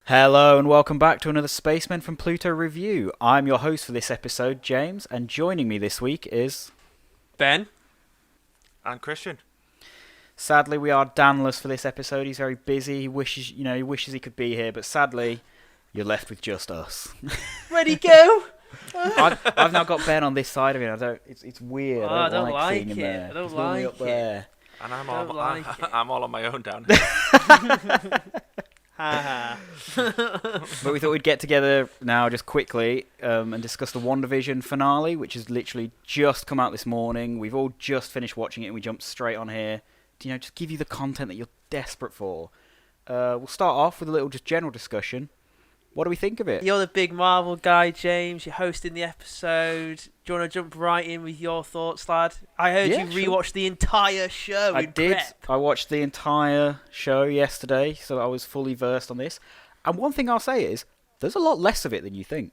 Hello and welcome back to another Spacemen from Pluto review. I'm your host for this episode, James, and joining me this week is... Ben. And Christian. Sadly, we are Danless for this episode. He's very busy. He wishes he could be here, but sadly, you're left with just us. Ready, go! I've now got Ben on this side of it. It's weird. I don't like like seeing him it. there. I don't He's normally like up there. And I'm all on my own down here. But we thought we'd get together now just quickly and discuss the WandaVision finale, which has literally just come out this morning. We've all just finished watching it and we jumped straight on here to just give you the content that you're desperate for. We'll start off with a little just general discussion. What do we think of it? You're the big Marvel guy, James. You're hosting the episode. Do you want to jump right in with your thoughts, lad? I heard you rewatched the entire show. I did. I watched the entire show yesterday, so I was fully versed on this. And one thing I'll say is, there's a lot less of it than you think.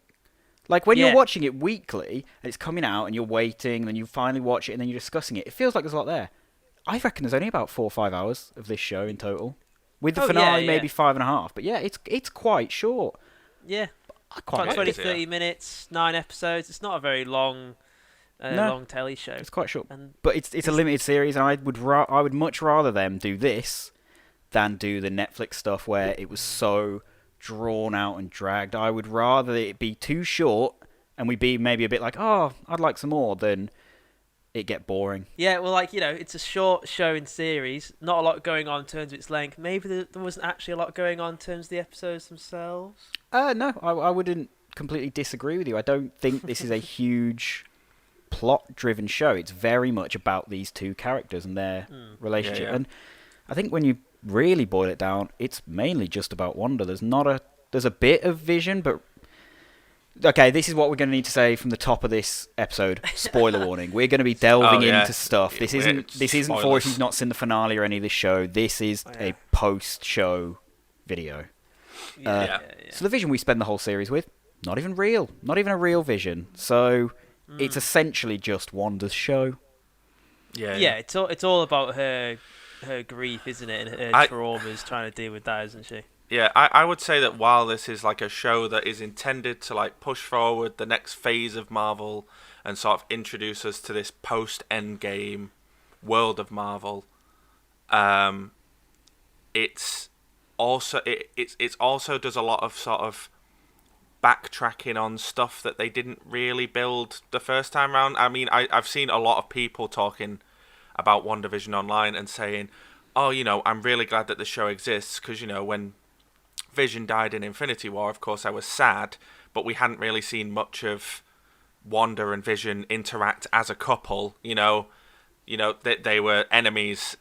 Like, when you're watching it weekly, and it's coming out, and you're waiting, and then you finally watch it, and then you're discussing it, it feels like there's a lot there. I reckon there's only about 4 or 5 hours of this show in total. With the finale, maybe 5.5. But yeah, it's quite short. Yeah. I quite like 30 it. minutes, 9 episodes. It's not a very long telly show. It's quite short. But it's a limited series, and I would much rather them do this than do the Netflix stuff where it was so drawn out and dragged. I would rather it be too short and we be maybe a bit like, oh, I'd like some more, than it get boring. Yeah, well, it's a short show in series. Not a lot going on in terms of its length. Maybe there wasn't actually a lot going on in terms of the episodes themselves. No, I wouldn't completely disagree with you. I don't think this is a huge plot-driven show. It's very much about these two characters and their relationship. And I think when you really boil it down, it's mainly just about Wanda. There's a bit of Vision, but... Okay, this is what we're going to need to say from the top of this episode. Spoiler warning. We're going to be delving into stuff. This isn't for if you've not seen the finale or any of this show. This is a post-show video. So the Vision we spend the whole series with, not even real. Not even a real Vision. So it's essentially just Wanda's show. Yeah, it's all about her grief, isn't it? And her traumas, trying to deal with that, isn't she? Yeah, I would say that while this is like a show that is intended to like push forward the next phase of Marvel and sort of introduce us to this post-Endgame world of Marvel, it's also does a lot of sort of backtracking on stuff that they didn't really build the first time round. I mean, I've seen a lot of people talking about WandaVision online and saying, oh, I'm really glad that the show exists because, when Vision died in Infinity War, of course I was sad, but we hadn't really seen much of Wanda and Vision interact as a couple. They were enemies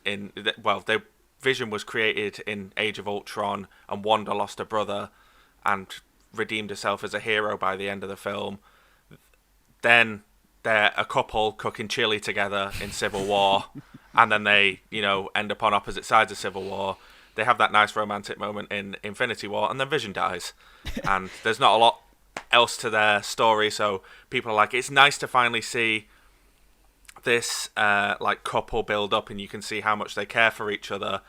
Vision was created in Age of Ultron, and Wanda lost her brother and redeemed herself as a hero by the end of the film. Then they're a couple cooking chili together in Civil War, and then they, end up on opposite sides of Civil War. They have that nice romantic moment in Infinity War, and then Vision dies. And there's not a lot else to their story, so people are like, it's nice to finally see this couple build up, and you can see how much they care for each other.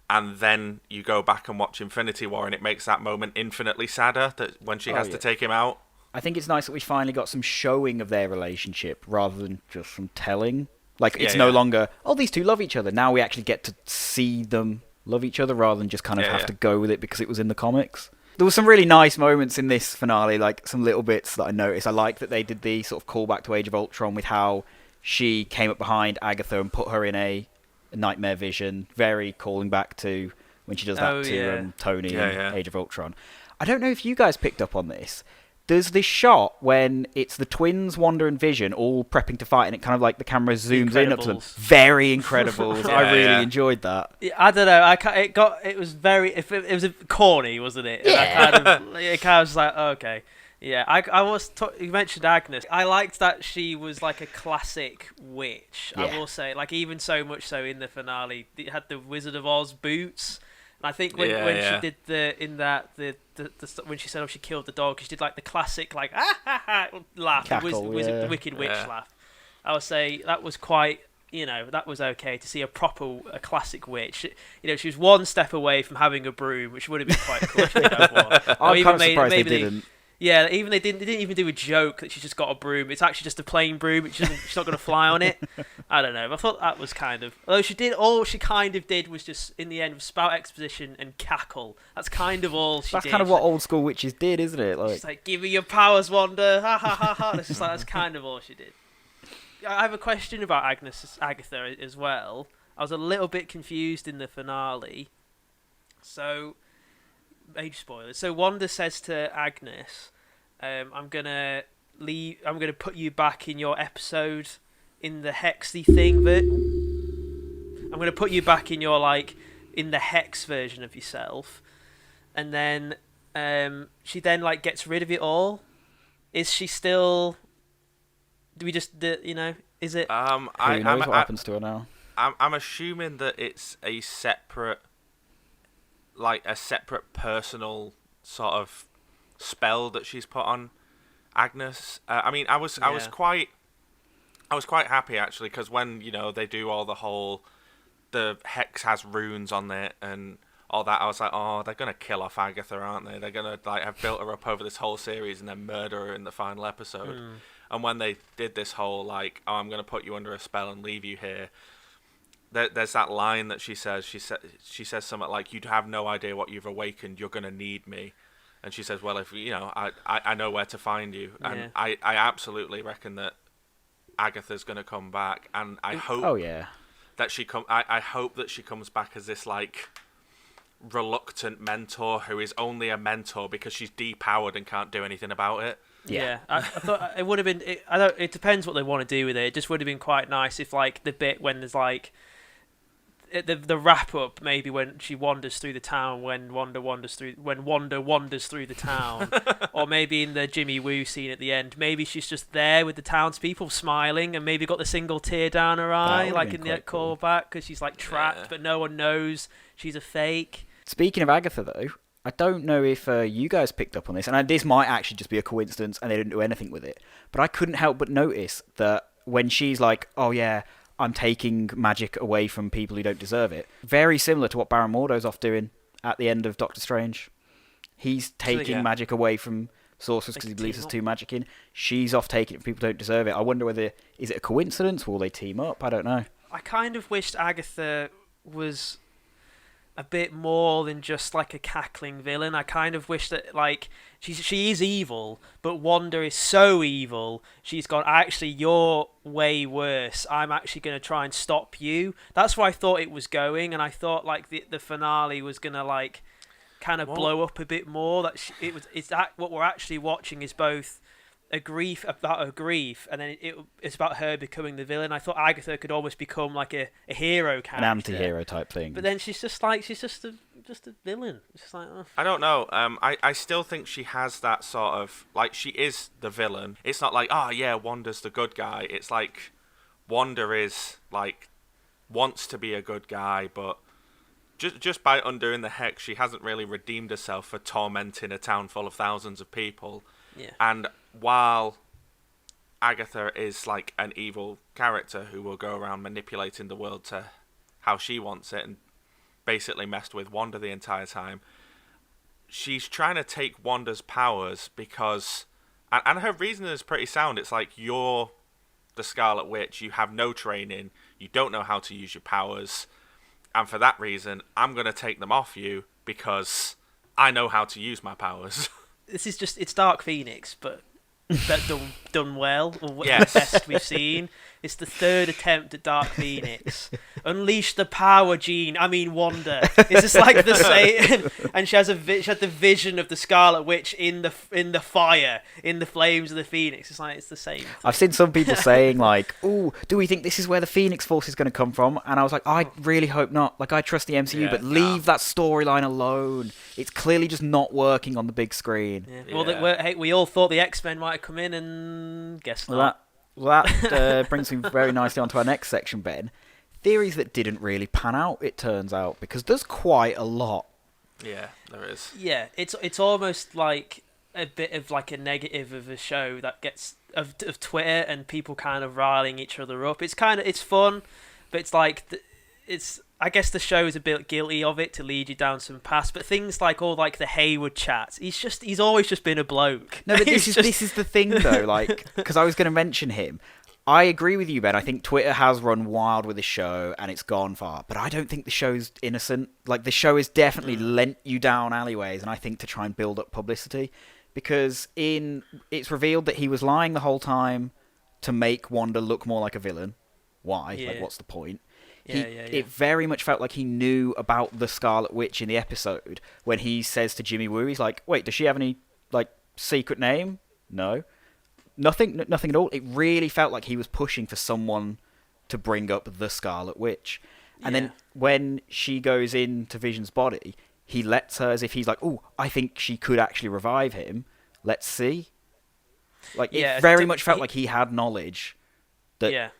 And then you go back and watch Infinity War, and it makes that moment infinitely sadder that when she has to take him out. I think it's nice that we finally got some showing of their relationship rather than just some telling. It's no longer, these two love each other. Now we actually get to see them love each other rather than just kind of have to go with it because it was in the comics. There were some really nice moments in this finale, like some little bits that I noticed. I like that they did the sort of callback to Age of Ultron with how she came up behind Agatha and put her in a nightmare vision, very calling back to when she does that to Tony in Age of Ultron. I don't know if you guys picked up on this. There's this shot when it's the twins, Wanda and Vision, all prepping to fight, and it kind of like the camera zooms in up to them. Very Incredibles. I really enjoyed that. I don't know. It was very. It was corny, wasn't it? Yeah. And it kind of was like, okay, yeah. You mentioned Agnes. I liked that she was like a classic witch. Yeah. I will say, even so much so in the finale, it had the Wizard of Oz boots. And I think when she did when she said she killed the dog, she did the classic laugh, Cackle, the wicked witch laugh. I would say that was quite that was okay to see a classic witch. She was one step away from having a broom, which would have been quite cool if they'd have one. I'm kind of surprised they didn't. Yeah, even they didn't even do a joke that she's just got a broom. It's actually just a plain broom. She's not going to fly on it. I don't know. But I thought that was kind of... Although all she kind of did was just, in the end, spout exposition and cackle. That's kind of all she did. That's kind of what old school witches did, isn't it? She's like, give me your powers, Wanda. Ha, ha, ha, ha. That's kind of all she did. I have a question about Agatha as well. I was a little bit confused in the finale. So... Age spoilers. So Wanda says to Agnes, "I'm gonna put you back in your episode in the hexy thing. I'm gonna put you back in your in the hex version of yourself." And then she then gets rid of it all. Is she still? Do we just Is it? Who knows what happens to her now? I'm assuming that it's a separate personal sort of spell that she's put on Agnes. I was quite happy actually, because when they do all the hex has runes on it and all that, I was like, oh, they're gonna kill off Agatha, aren't they? They're gonna have built her up over this whole series and then murder her in the final episode. And when they did this whole oh, I'm gonna put you under a spell and leave you here. There's that line that she says. She says something like, "You'd have no idea what you've awakened. You're gonna need me," and she says, "Well, if I know where to find you." And yeah. I absolutely reckon that Agatha's gonna come back, and I hope. Oh yeah. That she I hope that she comes back as this reluctant mentor who is only a mentor because she's depowered and can't do anything about it. Yeah, I thought it would have been. It depends what they want to do with it. It just would have been quite nice if the bit when there's the wrap up, maybe when she wanders through the town, when Wanda wanders through the town, or maybe in the Jimmy Woo scene at the end, maybe she's just there with the townspeople smiling and maybe got the single tear down her eye, in the callback, because she's trapped, but no one knows she's a fake. Speaking of Agatha though, I don't know if you guys picked up on this, and this might actually just be a coincidence and they didn't do anything with it, but I couldn't help but notice that when she's like, oh yeah, I'm taking magic away from people who don't deserve it. Very similar to what Baron Mordo's off doing at the end of Doctor Strange. He's taking magic away from sorcerers because he believes there's too magic in. She's off taking it from people who don't deserve it. I wonder is it a coincidence? Will they team up? I don't know. I kind of wished Agatha was a bit more than just a cackling villain. I kind of wish that she is evil, but Wanda is so evil. She's gone, actually, you're way worse. I'm actually going to try and stop you. That's where I thought it was going, and I thought the finale was going to kind of blow up a bit more. What we're actually watching is both a grief about her grief, and then it's about her becoming the villain. I thought Agatha could almost become a hero character, an anti-hero type thing. But then she's just a villain. It's just I don't know. I still think she has that sort of she is the villain. It's not oh yeah, Wanda's the good guy. It's Wanda is wants to be a good guy, but just by undoing the hex, she hasn't really redeemed herself for tormenting a town full of thousands of people. Yeah. And while Agatha is an evil character who will go around manipulating the world to how she wants it and basically messed with Wanda the entire time, she's trying to take Wanda's powers because... And her reasoning is pretty sound. It's you're the Scarlet Witch, you have no training, you don't know how to use your powers, and for that reason, I'm going to take them off you because I know how to use my powers. This is it's Dark Phoenix, but done well, or yes. The best we've seen. It's the third attempt at Dark Phoenix. Unleash the power, Jean. I mean, Wanda. It's just the same. And she had the vision of the Scarlet Witch in the fire, in the flames of the Phoenix. It's the same thing. I've seen some people saying "Oh, do we think this is where the Phoenix Force is going to come from?" And I was like, I really hope not. I trust the MCU, but leave that storyline alone. It's clearly just not working on the big screen. Yeah. Well, we all thought the X-Men might come in, and guess not. Well, that brings me very nicely onto our next section, Ben. Theories that didn't really pan out, it turns out, because there's quite a lot. Yeah, there is. Yeah, it's almost like a bit of like a negative of a show that gets of Twitter and people kind of riling each other up. It's fun, but it's like I guess the show is a bit guilty of it to lead you down some paths. But things like all like the Hayward chats, he's always just been a bloke. No, but this is the thing though. Like, because I was going to mention him. I agree with you, Ben. I think Twitter has run wild with the show and it's gone far. But I don't think the show's innocent. Like, the show has definitely lent you down alleyways, and I think to try and build up publicity. Because it's revealed that he was lying the whole time to make Wanda look more like a villain. Why? Yeah. Like, what's the point? It very much felt like he knew about the Scarlet Witch in the episode when he says to Jimmy Woo, he's like, wait, does she have any, like, secret name? No. Nothing at all. It really felt like he was pushing for someone to bring up the Scarlet Witch. And then when she goes into Vision's body, he lets her as if he's like, oh, I think she could actually revive him. Let's see. Like, it very much felt like he had knowledge that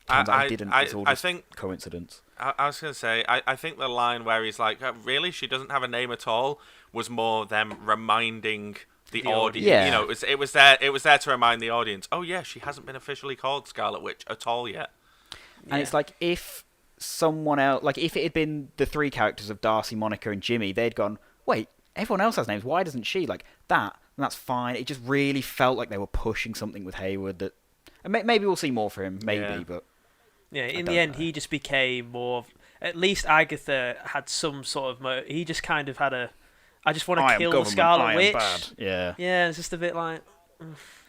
turns out he didn't. It's all just coincidence. I was going to say, I think the line where he's like, really, she doesn't have a name at all, was more them reminding the audience. Yeah. You know, it was there to remind the audience, oh yeah, she hasn't been officially called Scarlet Witch at all yet. And it's like, if someone else, like if it had been the three characters of Darcy, Monica, and Jimmy, they'd gone, wait, everyone else has names, why doesn't she? Like, and that's fine. It just really felt like they were pushing something with Hayward that, and maybe we'll see more for him, but... Yeah, in the end, he just became more... At least Agatha had some sort of... he just kind of had I just want to kill the Scarlet Witch. Bad. Yeah. Yeah, it's just a bit like...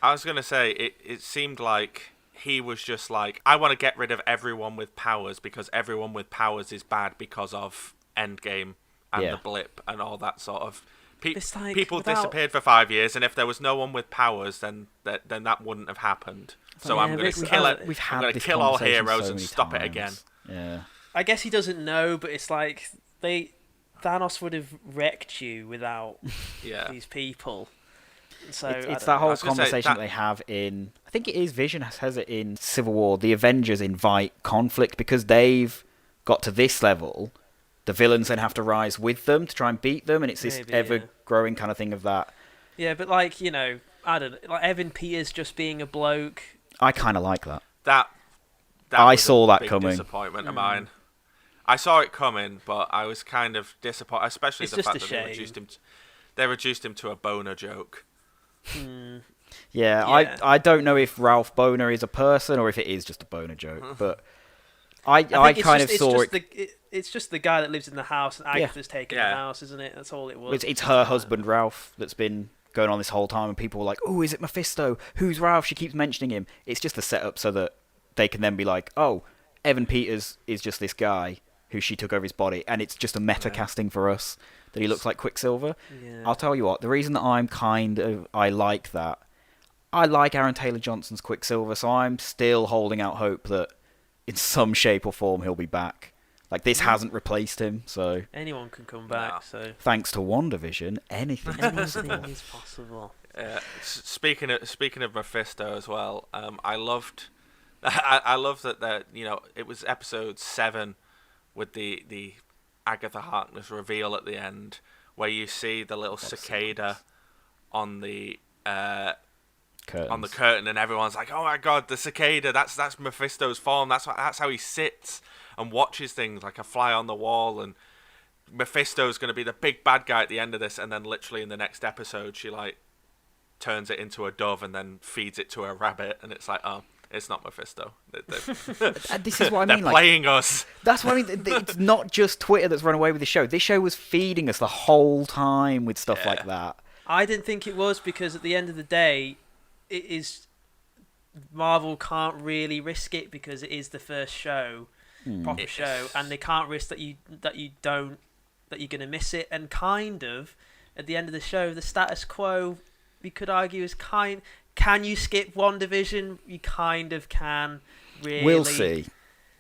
I was going to say, it seemed like he was just like, I want to get rid of everyone with powers because everyone with powers is bad because of Endgame and the blip and all that sort of... people disappeared for 5 years, and if there was no one with powers, then that wouldn't have happened. So I'm going to kill it. I'm going to kill all heroes and stop it again. Yeah. I guess he doesn't know, but it's like Thanos would have wrecked you without these people. So it's that whole conversation that they have in... I think it is Vision has it in Civil War. The Avengers invite conflict because they've got to this level. The villains then have to rise with them to try and beat them, and it's this ever-growing kind of thing of that. Yeah, but like, you know, I don't know, like Evan Peters just being a bloke... I kind of like that. That I was saw a that big coming. Disappointment of mine. I saw it coming, but I was kind of disappointed, especially the fact that they reduced him to a boner joke. Yeah, I don't know if Ralph Boner is a person or if it is just a boner joke, but I kind of saw it. It's just the guy that lives in the house, and Agatha's taken the house, isn't it? That's all it was. It's her husband, Ralph, that's been going on this whole time, and people were like, oh, is it Mephisto? Who's Ralph? She keeps mentioning him. It's just a setup so that they can then be like, oh, Evan Peters is just this guy who she took over his body, and it's just a meta casting for us that he looks like Quicksilver. Yeah. I'll tell you what, the reason that I like that, I like Aaron Taylor-Johnson's Quicksilver, so I'm still holding out hope that in some shape or form he'll be back. Like, this hasn't replaced him, so... Anyone can come back, so... Thanks to WandaVision, anything is possible. Speaking of Mephisto as well, I love that it was episode 7 with the Agatha Harkness reveal at the end, where you see the little cicada on the curtain, and everyone's like, "Oh my god, the cicada! That's Mephisto's form. That's how he sits and watches things like a fly on the wall." And Mephisto's going to be the big bad guy at the end of this, and then literally in the next episode, she like turns it into a dove and then feeds it to a rabbit, and it's like, oh, it's not Mephisto. This is what I mean. They're playing us. That's what I mean. It's not just Twitter that's run away with the show. This show was feeding us the whole time with stuff like that. I didn't think it was, because at the end of the day, it is Marvel can't really risk it because it is the first show, proper show, and they can't risk that you're going to miss it. And kind of at the end of the show, the status quo, we could argue, is can you skip WandaVision? You kind of can, really. We'll see,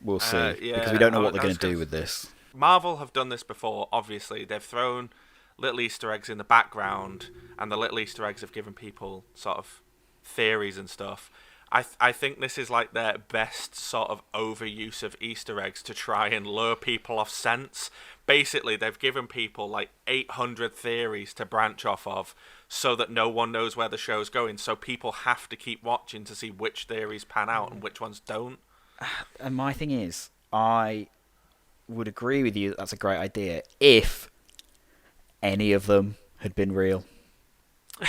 because we don't know what they're going to do with this. Marvel have done this before, obviously. They've thrown little Easter eggs in the background, and the little Easter eggs have given people sort of theories and stuff. I think this is like their best sort of overuse of Easter eggs to try and lure people off scents. Basically, they've given people like 800 theories to branch off of, so that no one knows where the show's going. So people have to keep watching to see which theories pan out and which ones don't. And my thing is, I would agree with you that that's a great idea if any of them had been real.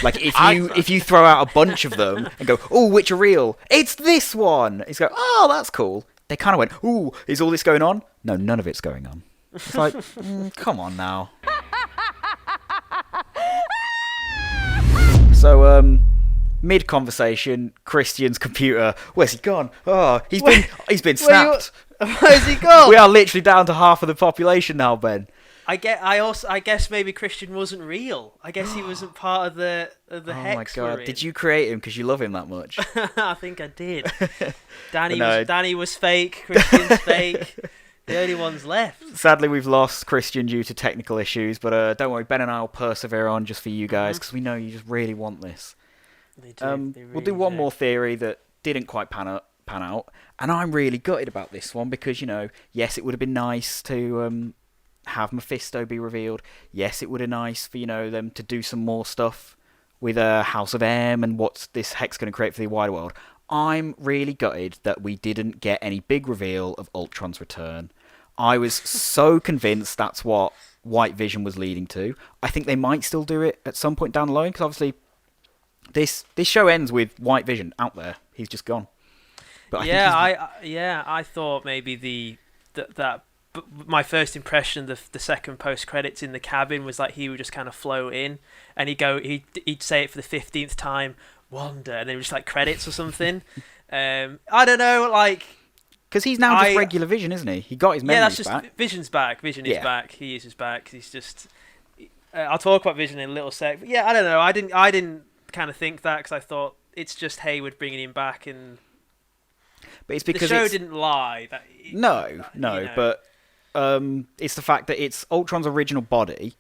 Like, if you throw out a bunch of them and go, oh, which are real? It's this one! It's go, oh, that's cool. They kind of went, ooh, is all this going on? No, none of it's going on. It's like, come on now. So, mid-conversation, Christian's computer, where's he gone? Oh, he's been snapped. Where's he gone? We are literally down to half of the population now, Ben. I guess maybe Christian wasn't real. I guess he wasn't part of the hex. Oh my god! Did you create him because you love him that much? I think I did. Danny was fake. Christian's fake. The only ones left. Sadly, we've lost Christian due to technical issues, but don't worry, Ben and I will persevere on just for you guys because we know you just really want this. They do. We'll do one more theory that didn't quite pan out, and I'm really gutted about this one because yes, it would have been nice to have Mephisto be revealed. Yes, it would have been nice for them to do some more stuff with House of M and what's this hex going to create for the wider world. I'm really gutted that we didn't get any big reveal of Ultron's return. I was so convinced that's what White Vision was leading to. I think they might still do it at some point down the line, because obviously this show ends with White Vision out there. He's just gone. But I thought maybe my first impression, the second post credits in the cabin, was like he would just kind of float in, and he'd say it for the 15th time, Wanda, and then just like credits or something. I don't know, like. Because he's now just regular Vision, isn't he? He got his memories back. back. Vision's back. Vision is back. He is back. He's just. I'll talk about Vision in a little sec. But yeah, I don't know. I didn't kind of think that because I thought it's just Hayward bringing him back, and. But it's because the show didn't lie. But it's the fact that it's Ultron's original body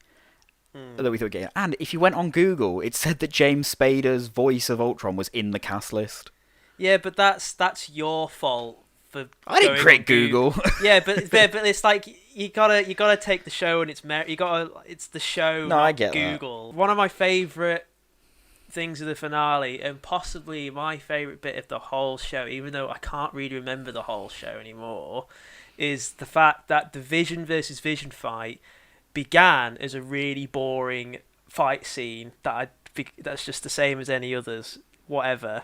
that we thought. And if you went on Google, it said that James Spader's voice of Ultron was in the cast list. Yeah, but that's your fault. I didn't create Google. Yeah, but it's like you gotta take the show and it's the show. No, I get Google. That. One of my favorite things of the finale, and possibly my favorite bit of the whole show, even though I can't really remember the whole show anymore, is the fact that the Vision versus Vision fight began as a really boring fight scene that's just the same as any others, whatever.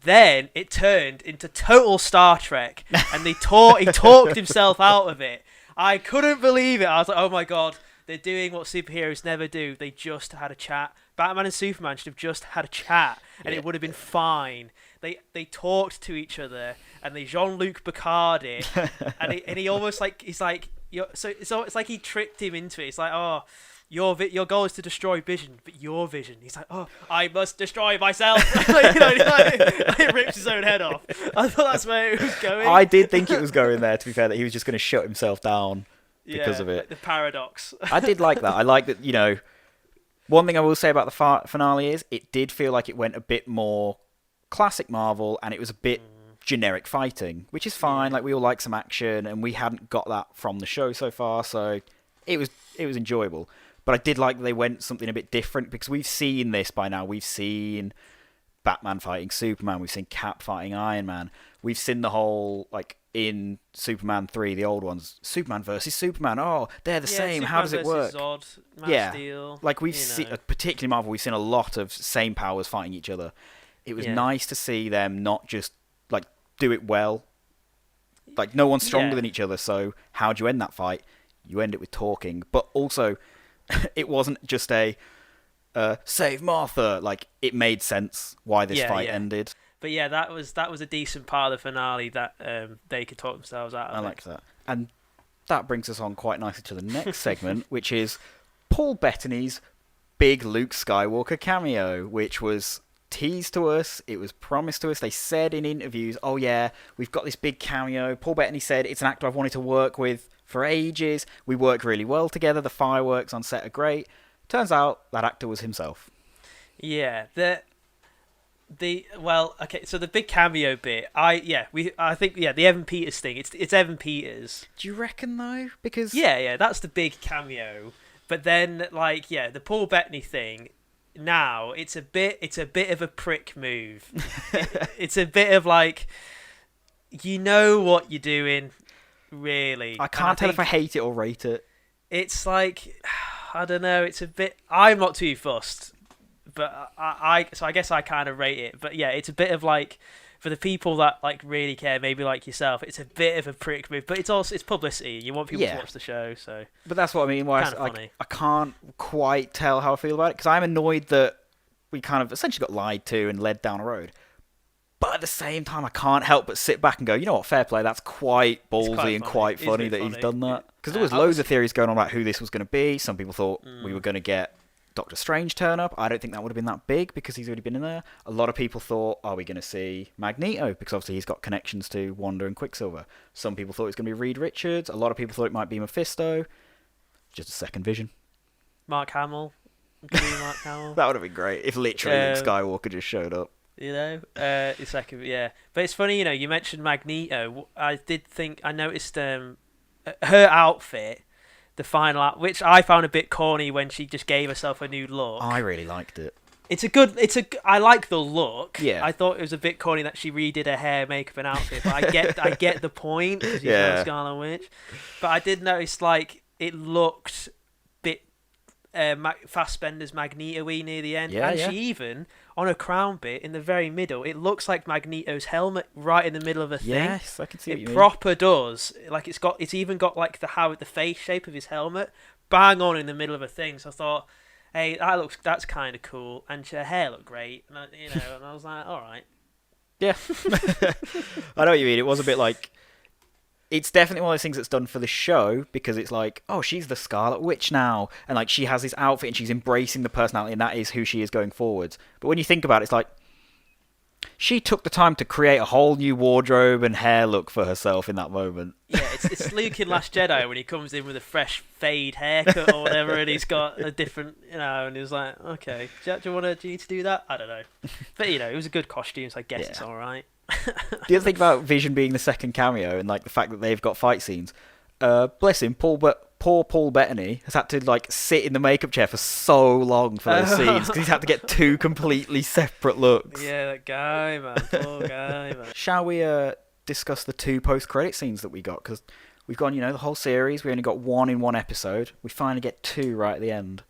Then it turned into total Star Trek, and he talked himself out of it. I couldn't believe it. I was like, oh my god, they're doing what superheroes never do. They just had a chat. Batman and Superman should have just had a chat, and it would have been fine. They talked to each other, and they Jean-Luc Picard it, and he almost like he's like, so it's like he tricked him into it. It's like, oh. Your goal is to destroy Vision, but your Vision. He's like, oh, I must destroy myself. He rips his own head off. I thought that's where it was going. I did think it was going there, to be fair, that he was just going to shut himself down because of it. Like the paradox. I did like that. I like that, one thing I will say about the finale is it did feel like it went a bit more classic Marvel, and it was a bit generic fighting, which is fine. Like, we all like some action, and we hadn't got that from the show so far, so it was enjoyable. But I did like that they went something a bit different, because we've seen this by now. We've seen Batman fighting Superman. We've seen Cap fighting Iron Man. We've seen the whole, like, in Superman 3, the old ones, Superman versus Superman. Oh, they're the same. Superman How does it work? Zod, Man Steel, like we've seen, particularly Marvel, we've seen a lot of same powers fighting each other. It was nice to see them not just, like, do it well. Like, no one's stronger than each other, so how do you end that fight? You end it with talking. But also, it wasn't just a save Martha. Like, it made sense why this fight ended. But yeah, that was a decent part of the finale that they could talk themselves out of. I like that. And that brings us on quite nicely to the next segment, which is Paul Bettany's big Luke Skywalker cameo, which was teased to us. It was promised to us. They said in interviews, oh yeah, we've got this big cameo. Paul Bettany said, it's an actor I've wanted to work with for ages. We work really well together. The fireworks on set are great. Turns out that actor was himself. Yeah, so the big cameo bit, I think the Evan Peters thing. It's Evan Peters. Do you reckon though? Because yeah, that's the big cameo. But then the Paul Bettany thing, now, it's a bit of a prick move. It's a bit of like, you know what you're doing, really. I can't tell if I hate it or rate it. It's like, I don't know. It's a bit. I'm not too fussed, but so I guess I kind of rate it. But yeah, it's a bit of like, for the people that like really care, maybe like yourself, it's a bit of a prick move. But it's publicity. You want people to watch the show, so. But that's what I mean. Why I can't quite tell how I feel about it, because I'm annoyed that we kind of essentially got lied to and led down a road. But at the same time, I can't help but sit back and go, you know what, fair play. That's quite ballsy and quite funny that he's done that. Because there was loads of theories going on about who this was going to be. Some people thought we were going to get Doctor Strange turn up. I don't think that would have been that big because he's already been in there. A lot of people thought, are we going to see Magneto? Because obviously he's got connections to Wanda and Quicksilver. Some people thought it was going to be Reed Richards. A lot of people thought it might be Mephisto. Just a second vision. Mark Hamill. Mark Hamill. That would have been great if literally Luke Skywalker just showed up. You know, it's like, yeah. But it's funny, you know, you mentioned Magneto. I noticed her outfit, the final out, which I found a bit corny when she just gave herself a new look. I really liked it. I like the look. Yeah. I thought it was a bit corny that she redid her hair, makeup, and outfit, but I get the point because you've got Scarlet Witch. But I did notice like it looked bit Fassbender's Magneto-y near the end, she even on a crown bit in the very middle, it looks like Magneto's helmet right in the middle of a thing. Yes, I can see what you mean. It proper does. Like it's even got like the face shape of his helmet bang on in the middle of a thing. So I thought, hey, that's kind of cool, and her hair looked great, and I was like, all right. Yeah, I know what you mean. It was a bit like. It's definitely one of those things that's done for the show because it's like, oh, she's the Scarlet Witch now. And like she has this outfit and she's embracing the personality and that is who she is going forwards. But when you think about it, it's like she took the time to create a whole new wardrobe and hair look for herself in that moment. Yeah, it's Luke in Last Jedi when he comes in with a fresh fade haircut or whatever and he's got a different, and he's like, okay, do you need to do that? I don't know. But, it was a good costume, so I guess it's all right. The other thing about Vision being the second cameo and like the fact that they've got fight scenes, bless him, poor Paul Bettany has had to like sit in the makeup chair for so long for those scenes because he's had to get two completely separate looks. Yeah, that guy, man, poor guy, man. Shall we discuss the two post-credit scenes that we got? Because we've gone, the whole series. We only got one in one episode. We finally get two right at the end.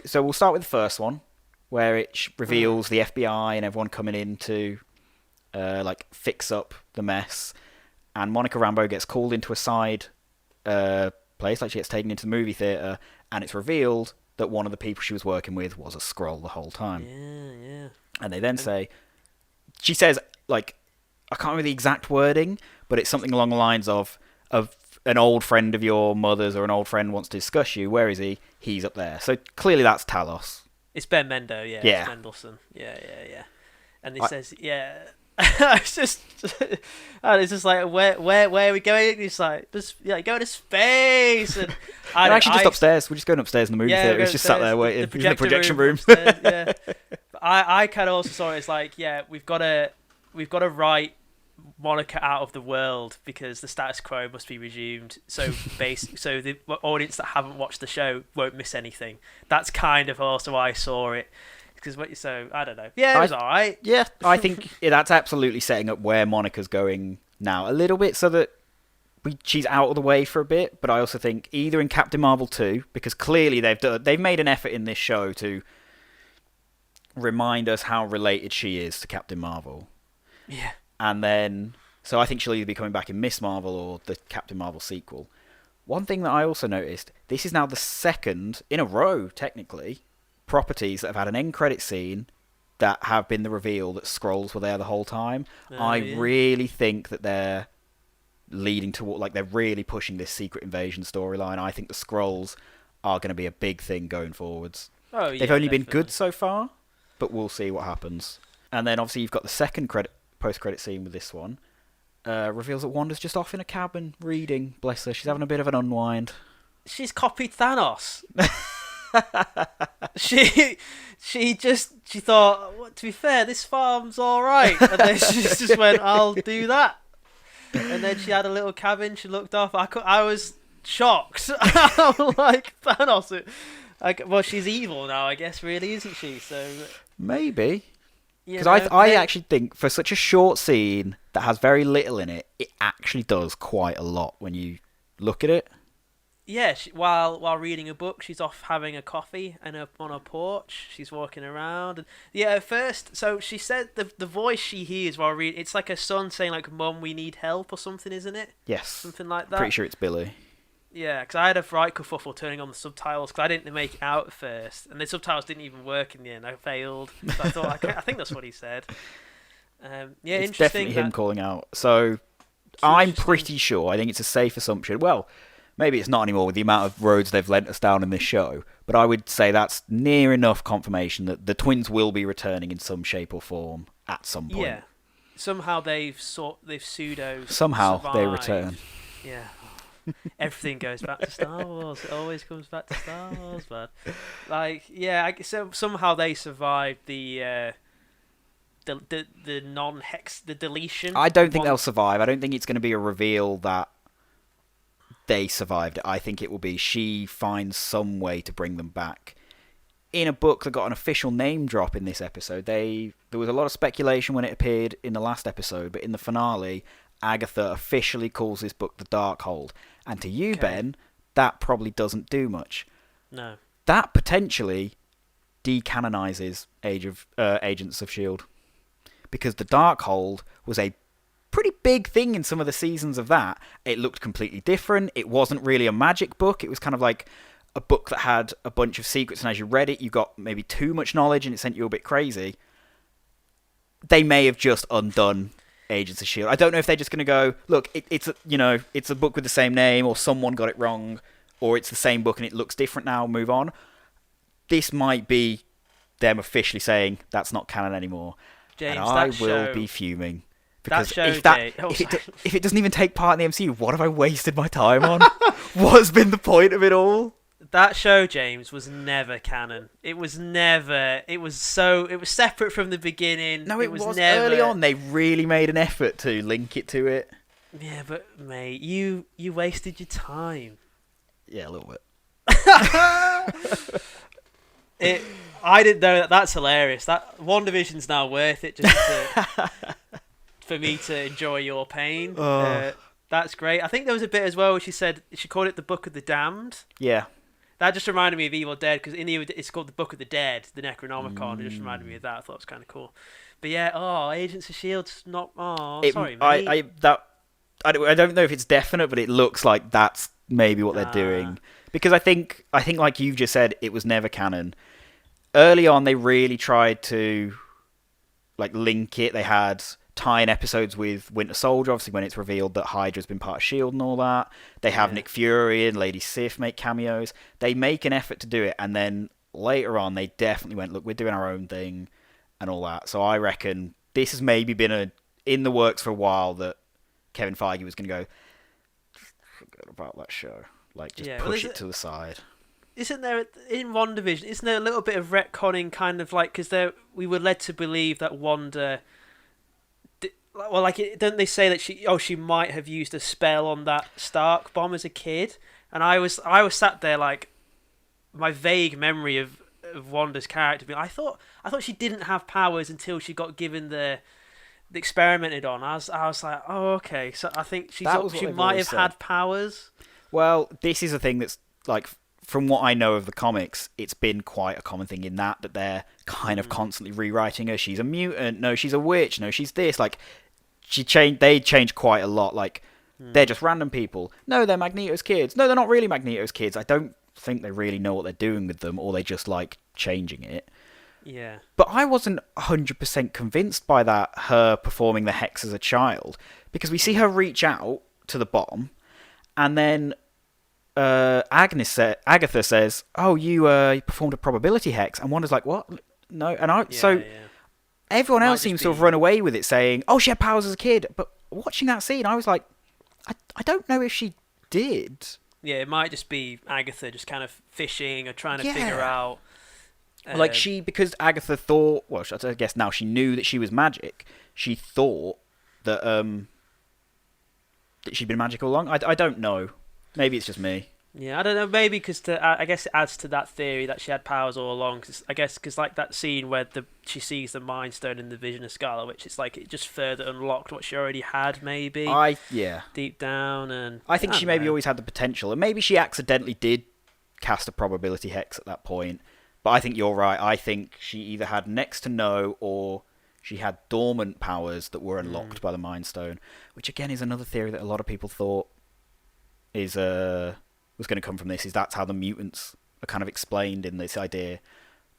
So we'll start with the first one, where it reveals the FBI and everyone coming in to fix up the mess, and Monica Rambeau gets called into a side place, like she gets taken into the movie theatre, and it's revealed that one of the people she was working with was a Skrull the whole time. Yeah. And they then she says, like, I can't remember the exact wording, but it's something along the lines of an old friend of your mother's or an old friend wants to discuss you. Where is he? He's up there. So clearly that's Talos. It's Ben Mendo, yeah. Yeah. It's Mendelsohn. Yeah. And he says, yeah. it's just like where are we going? It's like go to space, and just upstairs. We're just going upstairs in the movie theater. He's just sat there waiting. He's in the projection room. Upstairs, yeah. But I kind of also saw it as like, we've got to write Monica out of the world because the status quo must be resumed. So so the audience that haven't watched the show won't miss anything. That's kind of also why I saw it. So I don't know. Yeah, it was all right. Yeah, I think that's absolutely setting up where Monica's going now a little bit, so that she's out of the way for a bit. But I also think either in Captain Marvel 2, because clearly they've made an effort in this show to remind us how related she is to Captain Marvel. Yeah. And then, so I think she'll either be coming back in Miss Marvel or the Captain Marvel sequel. One thing that I also noticed, this is now the second in a row, technically, properties that have had an end credit scene that have been the reveal that Skrulls were there the whole time. I really think that they're leading toward, like, they're really pushing this Secret Invasion storyline. I think the Skrulls are going to be a big thing going forwards. They've only been good so far, but we'll see what happens. And then obviously you've got the second post-credit scene with this one. Reveals that Wanda's just off in a cabin reading. Bless her, she's having a bit of an unwind. She's copied Thanos. she thought, well, to be fair, this farm's alright, and then she just went, I'll do that. And then she had a little cabin, she looked off. I was shocked. I'm like, Thanos, Well, she's evil now, I guess, really, isn't she? So maybe. Because I actually think for such a short scene that has very little in it, it actually does quite a lot when you look at it. Yeah, while reading a book, she's off having a coffee and on her porch. She's walking around. And, yeah, at first, so she said the voice she hears while reading, it's like a son saying, like, "Mum, we need help," or something, isn't it? Yes. Something like that. Pretty sure it's Billy. Yeah, because I had a right kerfuffle turning on the subtitles because I didn't make it out at first, and the subtitles didn't even work in the end. I failed. So I thought, I think that's what he said. Yeah, it's interesting. Definitely him calling out. So I'm pretty sure. I think it's a safe assumption. Well, maybe it's not anymore with the amount of roads they've lent us down in this show, but I would say that's near enough confirmation that the twins will be returning in some shape or form at some point. Yeah, somehow they've pseudo. Somehow survived. they return. Yeah. Everything goes back to Star Wars. It always comes back to Star Wars, man. Like, yeah, so somehow they survived the non-hex, the deletion. I don't think they'll survive. I don't think it's going to be a reveal that they survived it. I think it will be she finds some way to bring them back. In a book that got an official name drop in this episode, there was a lot of speculation when it appeared in the last episode, but in the finale, Agatha officially calls this book The Darkhold. And to you, Ben, that probably doesn't do much. No. That potentially decanonizes Agents of S.H.I.E.L.D. Because The Darkhold was a pretty big thing in some of the seasons of that. It looked completely different. It wasn't really a magic book. It was kind of like a book that had a bunch of secrets, and as you read it, you got maybe too much knowledge, and it sent you a bit crazy. They may have just undone Agents of S.H.I.E.L.D. I don't know if they're just going to go, look, it's a book with the same name, or someone got it wrong, or it's the same book and it looks different now, move on. This might be them officially saying that's not canon anymore. James, and I will be fuming. Because if it doesn't even take part in the MCU, what have I wasted my time on? What's been the point of it all? That show, James, was never canon. It was never. It was separate from the beginning. No, it was never. Early on, they really made an effort to link it to it. Yeah, but mate, you wasted your time. Yeah, a little bit. I didn't know that. That's hilarious. That WandaVision's now worth it just for me to enjoy your pain. That's great. I think there was a bit as well where she said she called it the Book of the Damned. Yeah. That just reminded me of Evil Dead, because it's called the Book of the Dead, the Necronomicon. It just reminded me of that. I thought it was kind of cool. But yeah, Agents of S.H.I.E.L.D's not. Sorry, mate. I don't know if it's definite, but it looks like that's maybe what they're doing. Because I think like you've just said, it was never canon. Early on, they really tried to link it. They had tie-in episodes with Winter Soldier, obviously when it's revealed that Hydra's been part of S.H.I.E.L.D. and all that. They have Nick Fury and Lady Sif make cameos. They make an effort to do it, and then later on, they definitely went, look, we're doing our own thing and all that. So I reckon this has maybe been in the works for a while, that Kevin Feige was going to go, forget about that show. Push it to the side. Isn't there, in WandaVision, isn't there a little bit of retconning, kind of because we were led to believe that Wanda... don't they say that she might have used a spell on that Stark bomb as a kid? And I was sat there my vague memory of Wanda's character being, I thought she didn't have powers until she got given the experimented on. I was like, oh, okay, so I think she might have had powers. Well, this is a thing that's from what I know of the comics, it's been quite a common thing in that they're kind of constantly rewriting her. She's a mutant. No, she's a witch. No, she's this. They changed quite a lot. They're just random people. No, they're Magneto's kids. No, they're not really Magneto's kids. I don't think they really know what they're doing with them, or they just like changing it. Yeah. But I wasn't 100% convinced by that, her performing the hex as a child, because we see her reach out to the bomb, and then Agatha says, "Oh, you performed a probability hex," and Wanda's like, "What? No." And everyone else seems to have run away with it, saying, "Oh, she had powers as a kid." But watching that scene, I was like, I don't know if she did. Yeah, it might just be Agatha just kind of fishing or trying to figure out. Because Agatha thought, well, I guess now she knew that she was magic. She thought that she'd been magic all along. I don't know. Maybe it's just me. Yeah, I don't know. Maybe because I guess it adds to that theory that she had powers all along. Cause I guess because like that scene where she sees the Mind Stone in the Vision of Scarlet Witch, it's like it just further unlocked what she already had, maybe. Deep down, and I think she maybe always had the potential, and maybe she accidentally did cast a probability hex at that point. But I think you're right. I think she either had next to no, or she had dormant powers that were unlocked by the Mind Stone, which again is another theory that a lot of people thought was going to come from this. Is that's how the mutants are kind of explained in this idea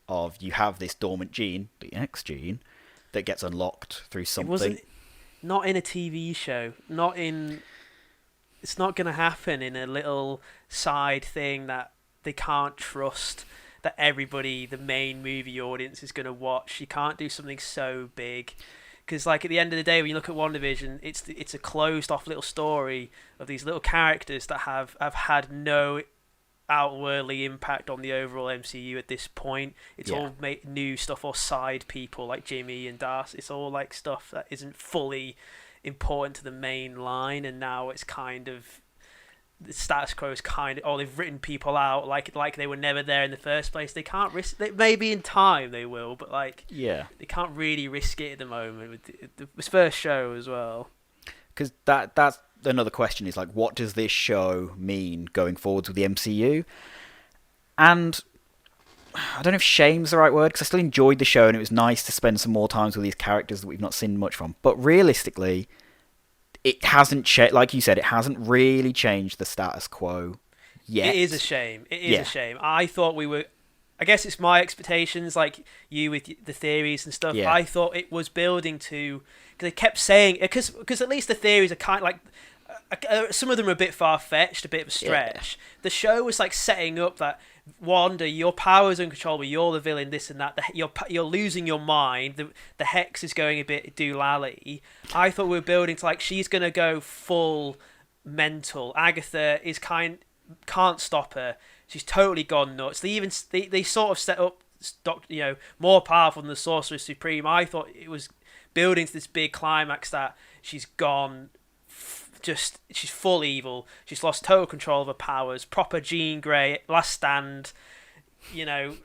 of you have this dormant gene, the X gene, that gets unlocked through something. Not in a TV show. It's not going to happen in a little side thing that they can't trust, that everybody, the main movie audience, is going to watch. You can't do something so big. Because, like, at the end of the day, when you look at WandaVision, it's a closed-off little story of these little characters that have had no outwardly impact on the overall MCU at this point. It's all new stuff or side people like Jimmy and Darcy. It's all, like, stuff that isn't fully important to the main line, and now it's kind of... the status quo is kind of, they've written people out like they were never there in the first place. They can't risk. Maybe in time they will, but they can't really risk it at the moment with this first show as well. Because that's another question, is like, what does this show mean going forwards with the MCU? And I don't know if shame's the right word, because I still enjoyed the show and it was nice to spend some more times with these characters that we've not seen much from. But realistically, it hasn't like you said, it hasn't really changed the status quo yet. It is a shame. It is a shame. I thought we were... I guess it's my expectations, like you with the theories and stuff. Yeah. I thought it was building to... Because they kept saying... Because at least the theories are kind of like... some of them are a bit far-fetched, a bit of a stretch. Yeah. The show was like setting up that, Wanda, your power's uncontrollable, you're the villain, this and that, you're losing your mind, the hex is going a bit doolally. I thought we were building to, like, she's going to go full mental. Agatha can't stop her. She's totally gone nuts. They sort of set up, more powerful than the Sorcerer Supreme. I thought it was building to this big climax that she's gone... she's full evil. She's lost total control of her powers. Proper Jean Grey, Last Stand.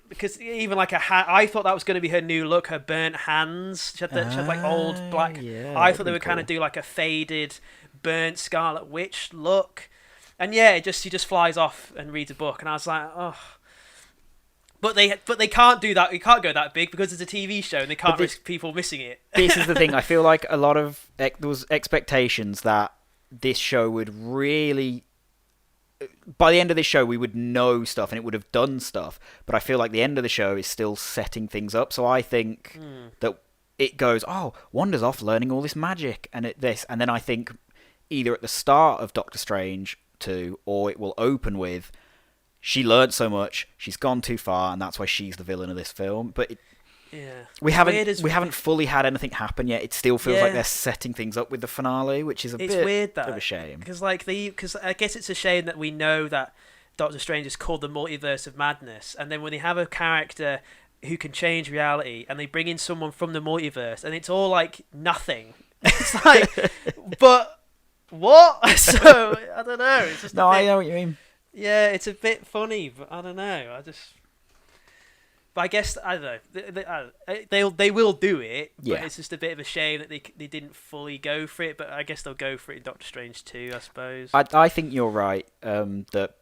Because even like I thought that was going to be her new look. Her burnt hands. She had like old black. Yeah, I thought they were kind of do like a faded, burnt Scarlet Witch look. And yeah, she just flies off and reads a book, and I was like, oh. But they can't do that. You can't go that big because it's a TV show, and they can't risk people missing it. This is the thing. I feel like a lot of there was expectations that this show would really... By the end of this show, we would know stuff and it would have done stuff. But I feel like the end of the show is still setting things up. So I think that it goes, Wanda's off learning all this magic and this. And then I think either at the start of Doctor Strange 2, or it will open with, she learned so much, she's gone too far, and that's why she's the villain of this film. But we haven't fully had anything happen yet. It still feels like they're setting things up with the finale, which is a bit weird, of a shame. Because I guess it's a shame that we know that Doctor Strange is called the Multiverse of Madness, and then when they have a character who can change reality, and they bring in someone from the multiverse, and it's all like nothing. It's like, but what? So I don't know. It's just I know what you mean. Yeah, it's a bit funny, but I don't know. But I guess, I don't know, they will do it, but it's just a bit of a shame that they didn't fully go for it, but I guess they'll go for it in Doctor Strange 2, I suppose. I think you're right, that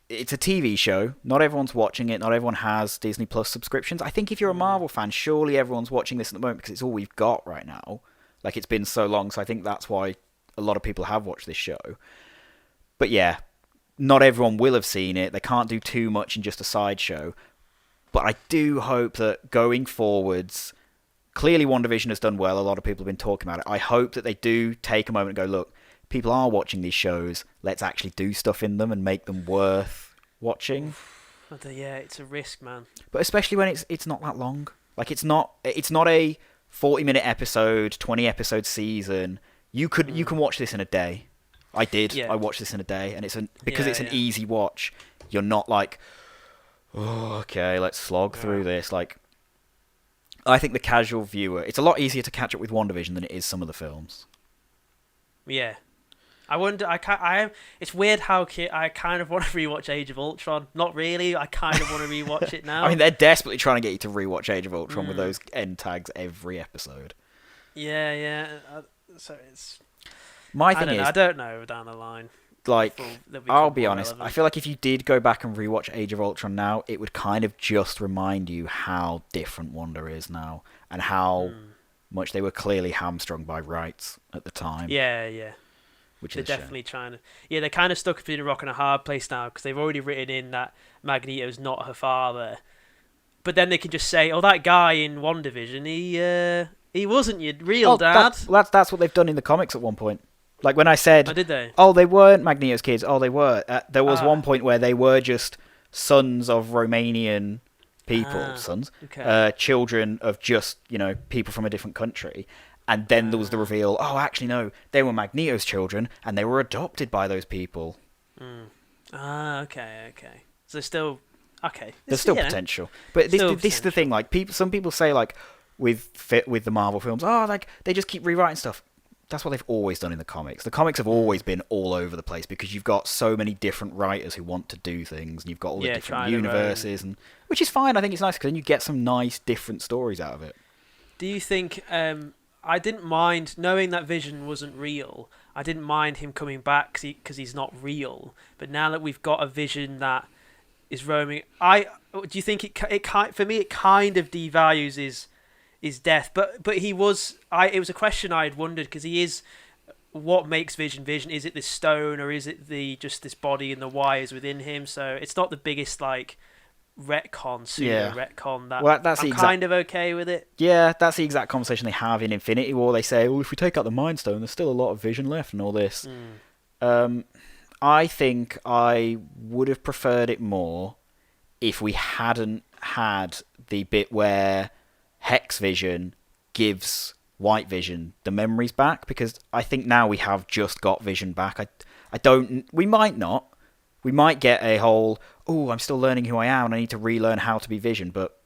it's a TV show, not everyone's watching it, not everyone has Disney Plus subscriptions. I think if you're a Marvel fan, surely everyone's watching this at the moment because it's all we've got right now. Like, it's been so long, so I think that's why a lot of people have watched this show. But yeah, not everyone will have seen it, they can't do too much in just a sideshow. But I do hope that going forwards, clearly WandaVision has done well. A lot of people have been talking about it. I hope that they do take a moment and go, look, people are watching these shows. Let's actually do stuff in them and make them worth watching. Yeah, it's a risk, man. But especially when it's not that long. Like, it's not a 40-minute episode, 20-episode season. You can watch this in a day. I did. Yeah. I watched this in a day, and it's an easy watch. You're not like, oh, okay, let's slog through this. Like, I think the casual viewer, it's a lot easier to catch up with WandaVision than it is some of the films. Yeah. I wonder. I am. It's weird how I kind of want to rewatch Age of Ultron. Not really. I kind of want to rewatch it now. I mean, they're desperately trying to get you to rewatch Age of Ultron with those end tags every episode. Yeah. So it's. My thing is, I don't know down the line. Like, I'll be honest. Relevant. I feel like if you did go back and rewatch Age of Ultron now, it would kind of just remind you how different Wanda is now, and how much they were clearly hamstrung by rights at the time. Yeah. They're definitely trying to. Yeah, they're kind of stuck between a rock and a hard place now because they've already written in that Magneto's not her father. But then they can just say, "Oh, that guy in WandaVision, he wasn't your real dad." That's what they've done in the comics at one point. Like when I said, did they? Oh, they weren't Magneto's kids. Oh, they were. There was one point where they were just sons of Romanian people, children of just people from a different country. And then there was the reveal, actually, no, they were Magneto's children, and they were adopted by those people. Okay. So still, okay. There's still potential. But this is the thing, like, some people say, like, with the Marvel films, like, they just keep rewriting stuff. That's what they've always done in the comics. The comics have always been all over the place because you've got so many different writers who want to do things, and you've got all the different universes, which is fine. I think it's nice because then you get some nice, different stories out of it. Do you think... I didn't mind knowing that Vision wasn't real. I didn't mind him coming back because he's not real. But now that we've got a Vision that is roaming, do you think it for me it kind of devalues his death? But he was. It was a question I had wondered because he is. What makes Vision Vision? Is it this stone or is it just this body and the wires within him? So it's not the biggest retcon that I'm kind of okay with it. Yeah, that's the exact conversation they have in Infinity War. They say, if we take out the Mind Stone, there's still a lot of Vision left and all this. I think I would have preferred it more if we hadn't had the bit where Hex Vision gives White Vision the memories back, because I think now we have just got Vision back. We might not. We might get a whole, I'm still learning who I am and I need to relearn how to be Vision, but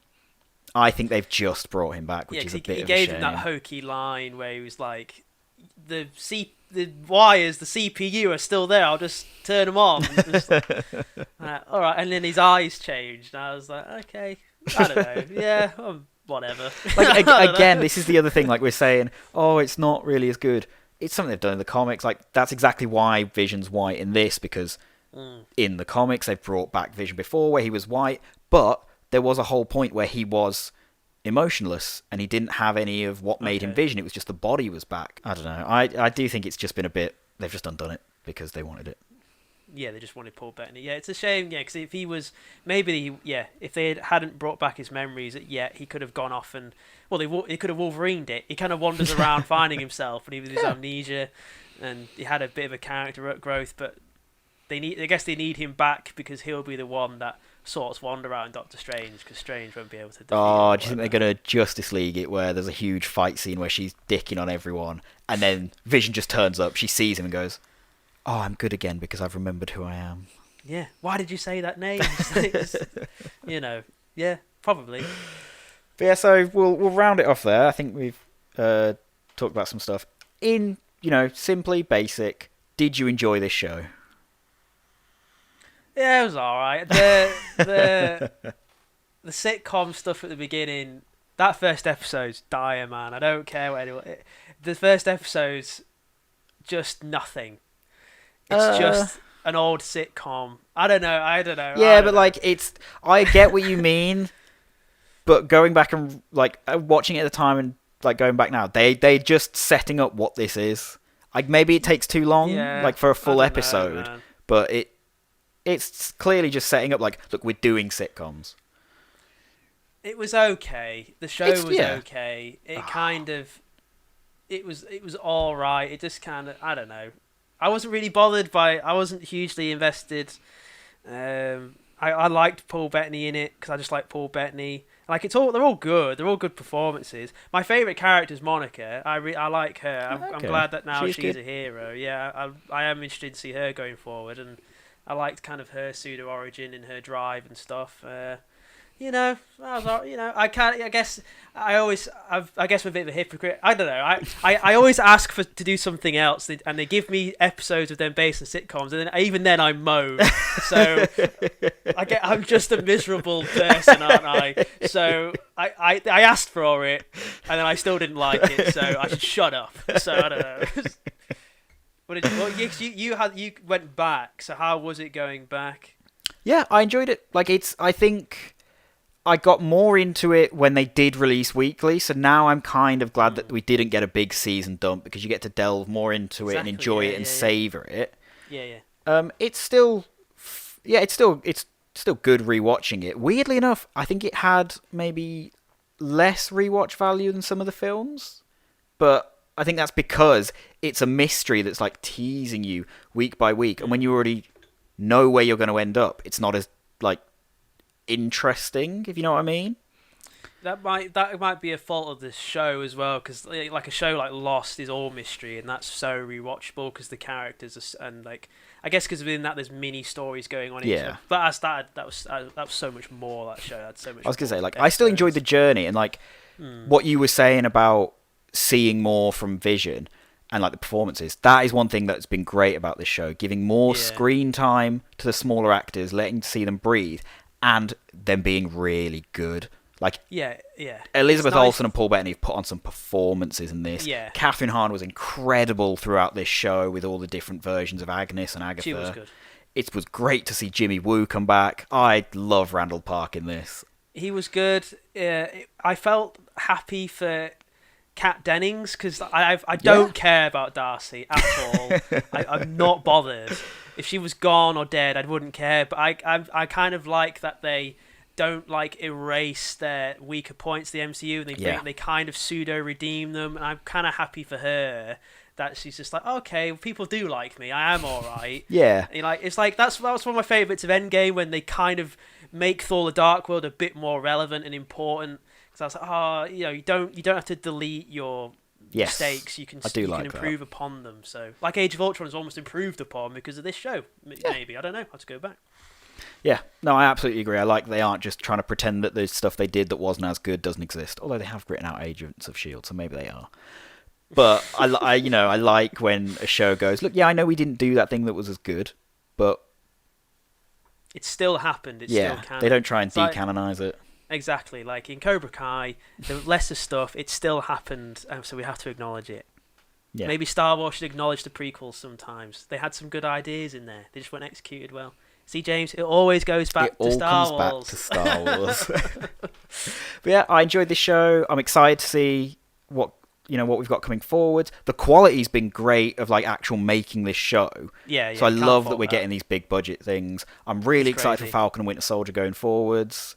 I think they've just brought him back, which is a bit of a shame. He gave him that hokey line where he was like, the wires, the CPU are still there, I'll just turn them on. All right, and then his eyes changed, and I was like, okay, I don't know, yeah, whatever. Like again, this is the other thing, like we're saying, it's not really as good. It's something they've done in the comics, like that's exactly why Vision's white in this, because... In the comics, they've brought back Vision before where he was white, but there was a whole point where he was emotionless and he didn't have any of what made him Vision. It was just the body was back. I don't know. I do think it's just been a bit... They've just undone it because they wanted it. Yeah, they just wanted Paul Bettany. Yeah, it's a shame, because if he was... if they hadn't brought back his memories yet, he could have gone off and... Well, he could have Wolverined it. He kind of wanders around finding himself, and even his amnesia, and he had a bit of a character growth, but... I guess they need him back because he'll be the one that sorts Wanda out in Doctor Strange, because Strange won't be able to defeat him. Do you think they're going to Justice League it where there's a huge fight scene where she's dicking on everyone and then Vision just turns up, she sees him and goes, I'm good again because I've remembered who I am. Yeah, why did you say that name? Yeah, probably. But yeah, so we'll round it off there. I think we've talked about some stuff. Simply basic, did you enjoy this show? Yeah, it was alright. The sitcom stuff at the beginning, that first episode's dire, man. I don't care what anyone... The first episode's just nothing. It's just an old sitcom. I don't know. Yeah, but I get what you mean, but going back and watching it at the time and going back now, they just setting up what this is. Maybe it takes too long, for a full episode, but it's clearly just setting up, look, we're doing sitcoms. It was okay. The show was okay. It was all right. It just kind of, I don't know. I wasn't really bothered I wasn't hugely invested. I liked Paul Bettany in it because I just like Paul Bettany. They're all good. They're all good performances. My favourite character is Monica. I like her. I'm glad that now she's a hero. Yeah, I am interested to see her going forward, and I liked kind of her pseudo origin and her drive and stuff. I can't. I guess I guess I'm a bit of a hypocrite. I don't know. I always ask to do something else, and they give me episodes of them based on sitcoms, and then even then I moan. So I'm just a miserable person, aren't I? So I asked for it, and then I still didn't like it. So I should shut up. So I don't know. You went back. So how was it going back? Yeah, I enjoyed it. I think I got more into it when they did release weekly, so now I'm kind of glad that we didn't get a big season dump, because you get to delve more into it and enjoy it and savor it. Yeah. It's still good rewatching it. Weirdly enough, I think it had maybe less rewatch value than some of the films, but I think that's because it's a mystery that's like teasing you week by week, and when you already know where you're going to end up, it's not as like interesting, if you know what I mean. That might be a fault of this show as well, because like a show like Lost is all mystery, and that's so rewatchable because the characters and like I guess because within that there's mini stories going on. Yeah. But that was so much more. That show had so much. I was gonna say, like, I still enjoyed the journey, and like what you were saying about seeing more from Vision and like the performances. That is one thing that's been great about this show, giving more screen time to the smaller actors, letting see them breathe, and them being really good. Like, Elizabeth Olsen and Paul Bettany have put on some performances in this. Yeah. Catherine Hahn was incredible throughout this show with all the different versions of Agnes and Agatha. She was good. It was great to see Jimmy Woo come back. I love Randall Park in this. He was good. I felt happy for Kat Dennings, because I don't care about Darcy at all. I'm not bothered. If she was gone or dead, I wouldn't care. But I kind of like that they don't like erase their weaker points, the MCU, and they kind of pseudo redeem them. And I'm kind of happy for her that she's just like, okay, people do like me. I am all right. Yeah. And it's like that was one of my favorites of Endgame, when they kind of make Thor: The Dark World a bit more relevant and important. So I was like, you don't have to delete your mistakes. You can improve upon them. So, like, Age of Ultron is almost improved upon because of this show. Maybe, I don't know. I have to go back. Yeah, no, I absolutely agree. I like they aren't just trying to pretend that the stuff they did that wasn't as good doesn't exist. Although they have written out Agents of S.H.I.E.L.D., so maybe they are. But I like when a show goes, look, I know we didn't do that thing that was as good, but it still happened. It's still canon. They don't try and decanonize it. Exactly, like in Cobra Kai, the lesser stuff, it still happened, so we have to acknowledge it. Yeah. Maybe Star Wars should acknowledge the prequels sometimes. They had some good ideas in there. They just weren't executed well. See, James, it always goes back to Star Wars. It all comes back to Star Wars. But yeah, I enjoyed this show. I'm excited to see what we've got coming forward. The quality's been great of like actual making this show. Yeah. So I love that we're getting these big budget things. I'm really excited for Falcon and Winter Soldier going forwards.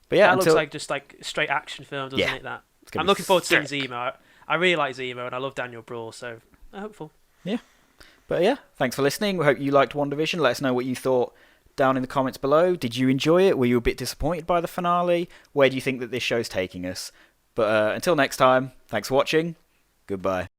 But yeah, that looks like just like straight action film, doesn't it? That I'm looking forward to seeing Zemo. I really like Zemo, and I love Daniel Bruhl, so I'm hopeful. Yeah. But yeah, thanks for listening. We hope you liked WandaVision. Let us know what you thought down in the comments below. Did you enjoy it? Were you a bit disappointed by the finale? Where do you think that this show's taking us? But until next time, thanks for watching. Goodbye.